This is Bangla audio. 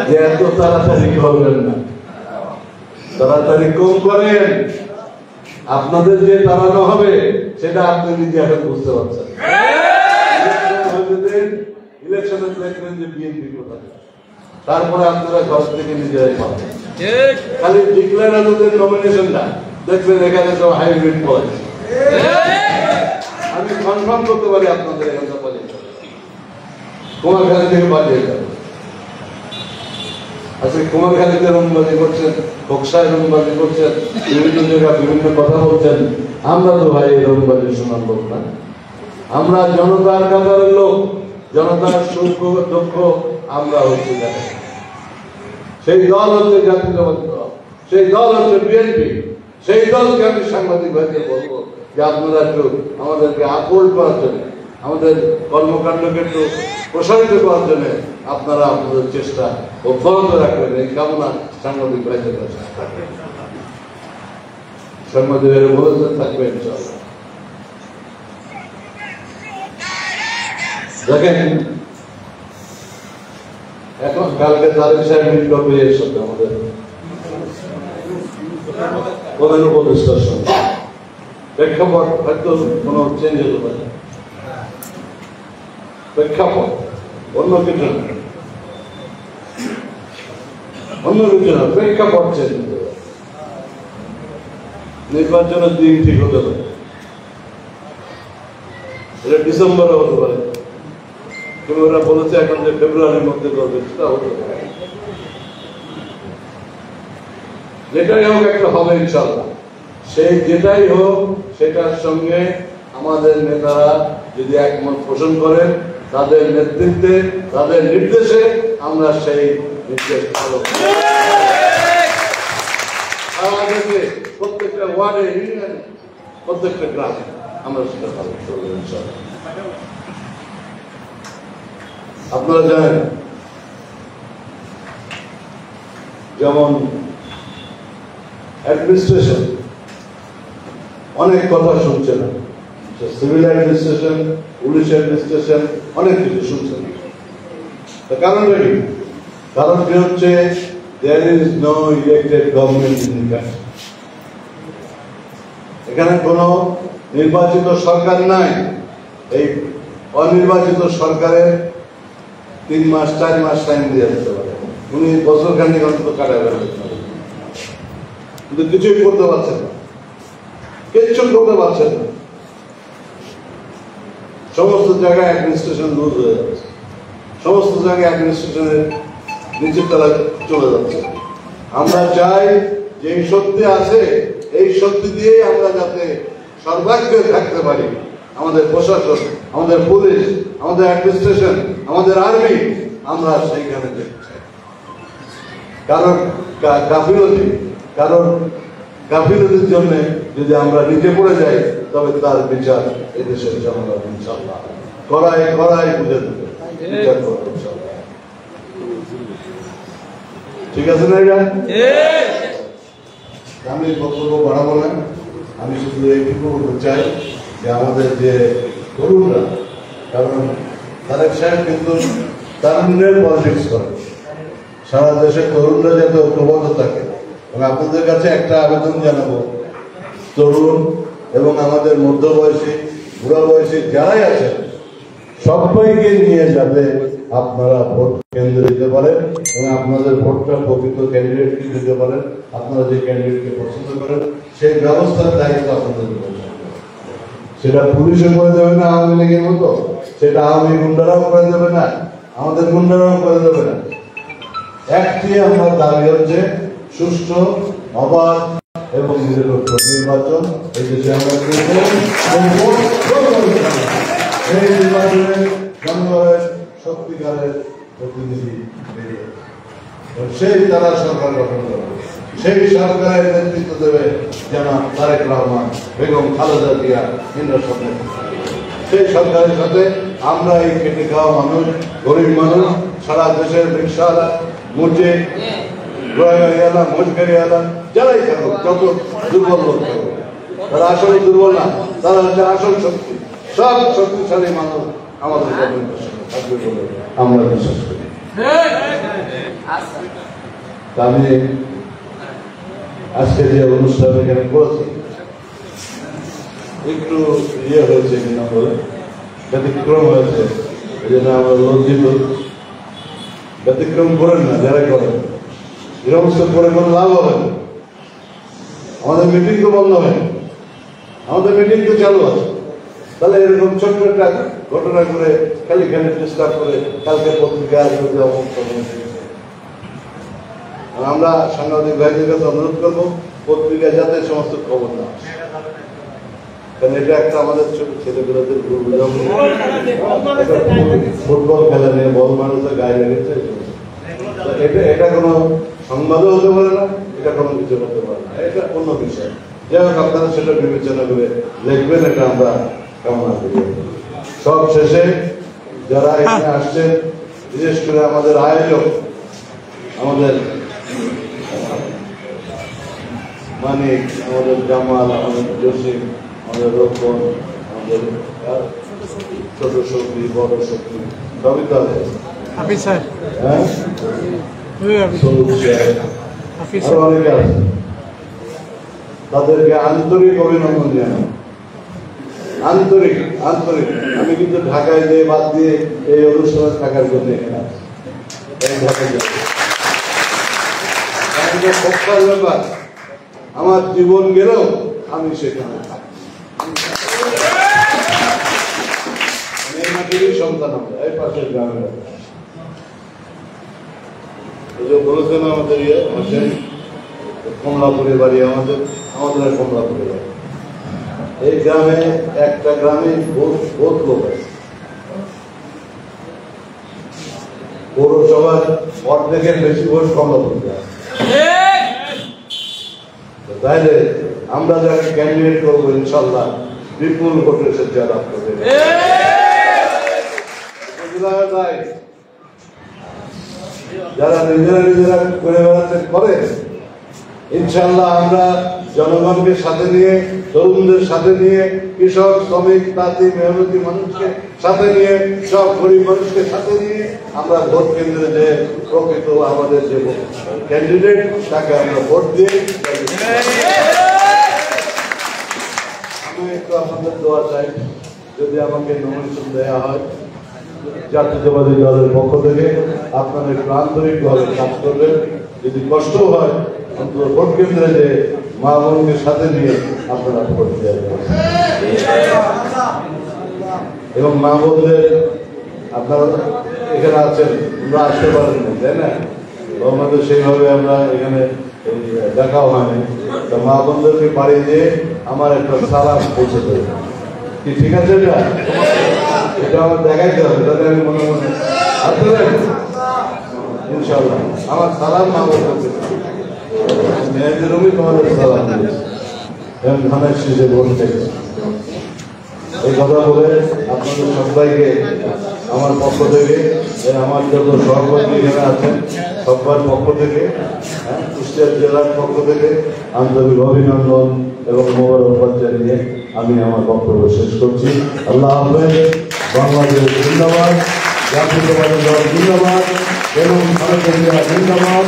যে এত তাড়াতাড়ি করবেন না, তাড়াতাড়ি কম করেন। আপনাদের যে তাড়ানো হবে সেটা আপনি নিজে এখন বুঝতে পারছেন। ইলেকশনে দেখবেন যে বিএনপি কোথায়, তারপরে আপনারা ঘর থেকে নিজেরাই পাবেন। খালি ডিক্লারেশনের নমিনেশনটা দেখবেন এখানে সব হাইব্রিড পড়ে। আমি কনফার্ম করতে পারি আপনাদের এখানে কুমারখালী থেকে বাজিয়ে যাবে। আজকে কুমারখালীতে রংবাজি করছেন, বক্সায় রংবাজি করছেন, বিভিন্ন জায়গায় বিভিন্ন কথা বলছেন। আমরা তো ভাই এই রংবাজি শোনার লোক না, আমরা জনতার কাতারের লোক, জনতার সুখ দুঃখ আমরা হচ্ছে দেখেন। সেই দল হচ্ছে জাতীয়তাবাদী দল, সেই দল হচ্ছে বিএনপি। সেই দলকে আমি সাংবাদিক ভাইকে বলবো যে আপনারা একটু আমাদেরকে আপল করার জন্য, আমাদের কর্মকাণ্ডকে একটু প্রসারিত করার জন্য আপনারা আপনাদের চেষ্টা অব্যাহত রাখবেন। এই কামনা সাংবাদিক ভাইদের কাছে থাকবেন, সাংবাদিকের বলতে থাকবেন। দেখেন এখন কালকে তারেক সাহেব মিট করবে এর সাথে আমাদের প্রধান উপদেষ্টার সঙ্গে। প্রেক্ষাপট হয়তো কোনো চেঞ্জ হতে পারে, প্রেক্ষাপট অন্য কিছু না, অন্য কিছু না, প্রেক্ষাপট চেঞ্জ হতে পারে। নির্বাচনের দিন ঠিক হতে পারে, এটা ডিসেম্বরে হতে পারে, কিন্তু ওরা বলেছে এখন যে ফেব্রুয়ারির মধ্যে করবে, সেটা হতে পারে। যেটাই হোক একটা হবে ইনশাল্লাহ। সেই যেটাই হোক সেটার সঙ্গে আমাদের নেতারা যদি একমত পোষণ করেন, তাদের নেতৃত্বে, তাদের নির্দেশে আমরা সেই নির্দেশ পালন করি। প্রত্যেকটা ওয়ার্ডে, ইউনিয়নে, প্রত্যেকটা গ্রামে আমরা সেটা পালন করবো ইনশাল্লাহ। আপনারা জানেন যেমন অ্যাডমিনিস্ট্রেশন অনেক কথা শুনছে না, সিভিল অ্যাডমিনিস্ট্রেশন, পুলিশ অ্যাডমিনিস্ট্রেশন অনেক কিছু শুনছে না। কারণটা কি? কারণটি হচ্ছে there is no elected government in the country. এখানে কোনো নির্বাচিত সরকার নাই। এই অনির্বাচিত সরকারের 3 মাস 4 মাস টাইম দিয়ে দিতে পারে, উনি বছর খানিক অন্তত কাটায় বেড়াতে পারে, কিন্তু কিছুই করতে পারছেন না, কিচ্ছু করতে পারছেন না। সমস্ত জায়গায় অ্যাডমিনিস্ট্রেশন লুজ হয়ে যাচ্ছে, সমস্ত জায়গায় অ্যাডমিনিস্ট্রেশনের নিচের তলায় চলে যাচ্ছে। আমরা চাই যে এই শক্তি আছে, এই শক্তি দিয়েই আমরা যাতে সর্বাগ্রে থাকতে পারি। আমাদের প্রশাসন, আমাদের পুলিশ, আমাদের অ্যাডমিনিস্ট্রেশন, আমাদের আর্মি, আমরা সেইখানে যেতে চাই। কারণ গাফিলতির জন্য যদি আমরা নিচে পড়ে যাই, তবে তার বিচার এদেশের জনগণ ইনশাল্লাহ করাই বুঝে দেবে, বিচার করবে ইনশাল্লাহ। ঠিক আছে না? এটা আমি বক্তব্য বাড়াবো না, আমি শুধু এইটুকু বলতে চাই যে আমাদের যে তরুণরা, কারণ তারেক সাহেব কিন্তু তারুণ্যের পলিটিক্স করে, সারা দেশের তরুণরা যাতে ঐক্যবদ্ধ থাকে। এবং আপনাদের কাছে একটা আবেদন জানাবো, তরুণ এবং আমাদের মধ্যবয়সী, বুড়া বয়সী যারাই আছেন, সবাইকে নিয়ে যাতে আপনারা ভোট কেন্দ্রে দিতে পারেন এবং আপনাদের ভোটটা প্রকৃত ক্যান্ডিডেটকে দিতে পারেন। আপনারা যে ক্যান্ডিডেটকে পছন্দ করেন সেই ব্যবস্থার দায়িত্ব আপনাদের, সেটা পুলিশও করে দেবে না আওয়ামী লীগের মতো, সেটা আওয়ামী গুন্ডারাও করে দেবে না, আমাদের গুন্ডারাও করে দেবে না। একটি আমরা দাবি হচ্ছে সুষ্ঠু, অবাধ এবং নিরপেক্ষ নির্বাচন এই দেশে আমরা সেই নির্বাচনে জনগণের সত্যিকারের প্রতিনিধি বেরিয়ে সেই তারা সরকার গঠন করবে, সেই সরকারের নেতৃত্ব দেবে জনাব তারেক রহমান, বেগম খালেদা জিয়া, সেই সরকারের সাথে আমরা এই খেটে খাওয়া মানুষ, গরিব মানুষ, সারা দেশের রিক্সাওয়ালা, মুচে মজুরিওয়ালা যারাই থাকুক, যত দুর্বল লোক থাকুক, তারা আসলে দুর্বল না, তারা হচ্ছে আসল শক্তি। সব শক্তিশালী মানুষ আমাদের গভর্নমেন্টের সঙ্গে থাকবে বলে আমরা বিশ্বাস করি। আমি আজকে যে অনুষ্ঠান এখানে করেছি একটু হয়েছে কিনা বলে ব্যতিক্রম হয়েছে, এই জন্য আমরা লজ্জিত। ব্যতিক্রম করেন না যারা করেন, এরকম করে কোনো লাভ হবে না। আমাদের মিটিং তো বন্ধ হয়, আমাদের মিটিং তো চালু আছে। তাহলে এরকম ছোট্ট একটা ঘটনা করে খালি ডিস্টার্ব করে কালকে পত্রিকা আমরা সাংবাদিক ভাইদের কাছে অনুরোধ করবো পত্রিকা যাতে সমস্ত খবর না, কারণ এটা একটা আমাদের ছোট ছেলেগুলোদের ফুটবল খেলা নিয়ে বল মানুষের গায়ে লেগেছে, এটা কোনো সংবাদও হতে পারে না, এটা কোনো কিছু হতে পারে না, এটা অন্য বিষয়। যাই হোক আপনারা সেটা বিবেচনা করে লিখবেন, এটা আমরা কামনা করি। সব শেষে যারা এখানে আসছেন, বিশেষ করে আমাদের আয়োজক, আমাদের মানিক, আমাদের জামাল, আমাদের জসিম, আমাদের রোপন, আমাদের ছোট শক্তি, বড় শক্তি, সবই তো আছে। হ্যাঁ, আরো অনেকে আছে। তাদেরকে আন্তরিক অভিনন্দন জানাই, আন্তরিক আন্তরিক। আমি কিন্তু ঢাকায় যেয়ে বাদ দিয়ে এই অনুষ্ঠানে থাকার জন্য এখানে আছি। ব্যাপার, আমার জীবন গেলেও আমি সেখানে থাকি। এই মাটিরই সন্তান আমরা, এই পাশের গ্রামের বলেছেন আমাদের কমলাপুরের বাড়ি, আমাদের কমলাপুরের বাড়ি। এই গ্রামে একটা গ্রামে বহুত লোক আছে, পৌরসভার অর্ধেকের বেশি ভোট কমলাপুরে আছে। তাইলে আমরা যাকে ক্যান্ডিডেট করবো ইনশাল্লাহ বিপুল ভোটের সাথে লাভ করবে। যারা নিজেরা করে বেড়াচ্ছেন করে, ইনশাল্লাহ আমরা জনগণকে সাথে নিয়ে, তরুণদের সাথে নিয়ে, কৃষক, শ্রমিক, তাঁতি, মেহনতি মানুষকে সাথে নিয়ে, সব গরিব মানুষকে সাথে নিয়ে আমরা ভোট কেন্দ্রে যে প্রকৃত আমাদের যে ক্যান্ডিডেট তাকে আমরা ভোট দিয়ে। আমি একটু আপনাদের দোয়া চাই, যদি আমাকে নমিনেশন দেওয়া হয় জাতীয়তাবাদী দলের পক্ষ থেকে, আপনারা একটু আন্তরিকভাবে কাজ করবেন। যদি কষ্ট হয় অন্তত ভোট কেন্দ্রে যে মা বোনকে সাথে নিয়ে আপনারা ভোট দেবেন। এবং মা বোনদের আপনারা এখানে আছেন, আমরা আসতে পারেন না, তাই না? আমাদের সেইভাবে আমরা এখানে দেখাও হয়নি। তো মা বোনদেরকে বাড়ি দিয়ে আমার একটা সালাম পৌঁছে দেবে, কি ঠিক আছে? এটা আমার দেখাইতে হবে, তাহলে আমি মনে মনে আসলে ইনশাল্লাহ আমার সালাম মা বোনদের মেয়েদেরও তোমাদের সালাম ধানের শীষে বলতে। এই কথা বলে আপনাদের সবাইকে আমার পক্ষ থেকে, আমার যত সহকর্মী এখানে আছেন সবার পক্ষ থেকে, কুষ্টিয়া জেলার পক্ষ থেকে আন্তরিক অভিনন্দন এবং মোবারকবাদ জানিয়ে আমি আমার বক্তব্য শেষ করছি। আল্লাহ হাফেজ। বাংলাদেশ জিন্দাবাদ, জাতীয়তাবাদী দল জিন্দাবাদ এবং ভারতের জিন্দাবাদ।